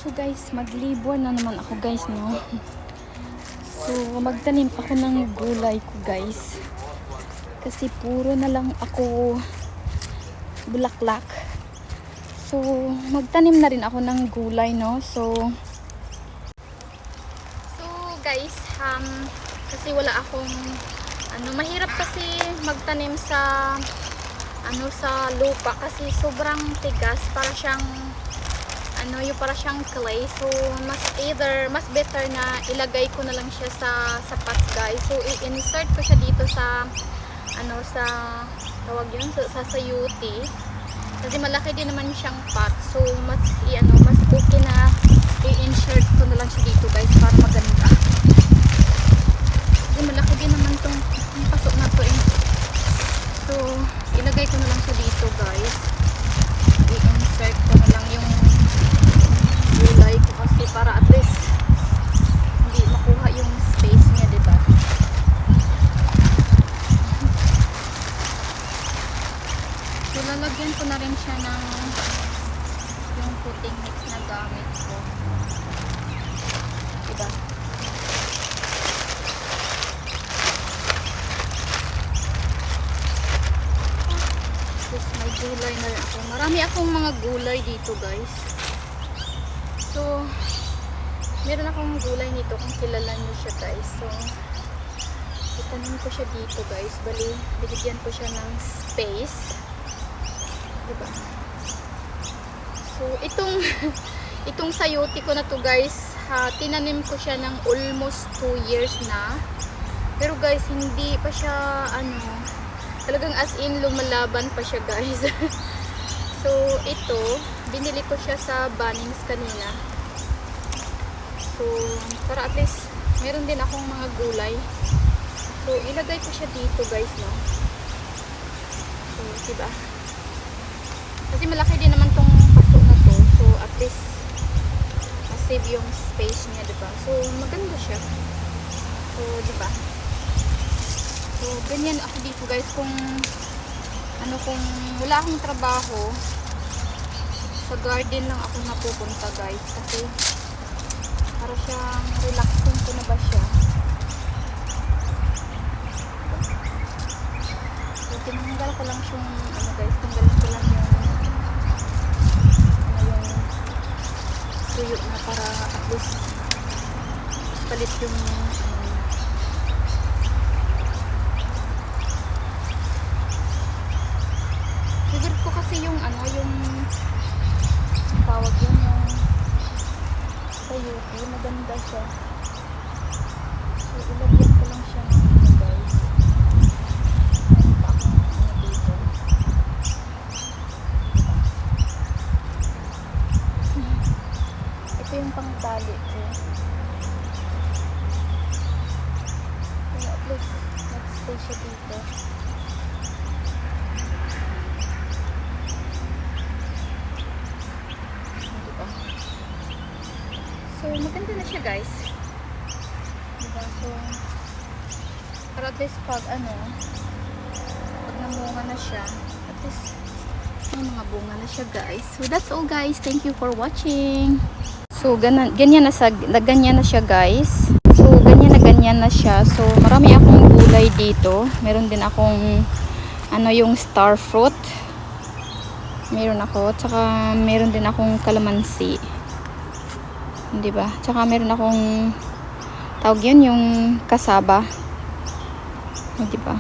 So guys, maglibor na naman ako guys, no. So magtanim ako ng gulay ko guys. Kasi puro na lang ako bulaklak. So magtanim na rin ako ng gulay, no. So guys, kasi wala akong mahirap kasi magtanim sa sa lupa kasi sobrang tigas, para siyang clay. So mas better na ilagay ko na lang siya sa pots guys. So i-insert ko siya dito sa sa tawag yun, sa sayuti, kasi malaki din naman siyang pot. So mas okay na i-insert ko na lang siya dito guys para maganda. Kasi malaki din naman tong pasok na to eh. So ilagay ko na lang siya dito guys. I-insert ko na lang yung gulay ko kasi para at least hindi makuha yung space niya, diba? So lalagyan ko na rin siya ng yung puting mix na gamit ko, diba? Tapos may gulay na rin ako. Marami akong mga gulay dito guys. So meron akong gulay nito kung kilala nyo siya guys. So itanim ko siya dito guys. Bali, binigyan ko siya ng space, diba? So itong sayuti ko na to guys, tinanim ko siya ng almost 2 years na. Pero guys, hindi pa siya talagang as in lumalaban pa siya guys. So ito, binili ko siya sa Bunnings kanina. So para at least meron din akong mga gulay. So ilagay ko siya dito guys, no. So diba, kasi malaki din naman tong paso na to. So at least save yung space niya, diba? So maganda siya. So diba, so ganyan ako dito guys. Kung kung wala akong trabaho, sa garden lang ako napupunta guys, kasi para siyang relaxing ko na ba siya. So tinanggal ko lang siyang guys, tanggalin ko lang yung tuyo na, para at least palit yung favorite ko kasi yung yung tawag yun, yung sayuti, maganda siya. So ilagyan ko lang siya ng guys. Meron pa akong dito. Ito yung pangtali ko. So at least nag-stay siya dito. So maganda na siya guys, diba? So para at least pag namunga na siya, at least may mga bunga na siya guys. So that's all guys, thank you for watching. So ganyan na siya guys. So ganyan na siya. So marami akong gulay dito. Meron din akong yung star fruit, meron ako, tsaka meron din akong kalamansi, diba? Tsaka meron akong tawag yun, yung kasaba, diba?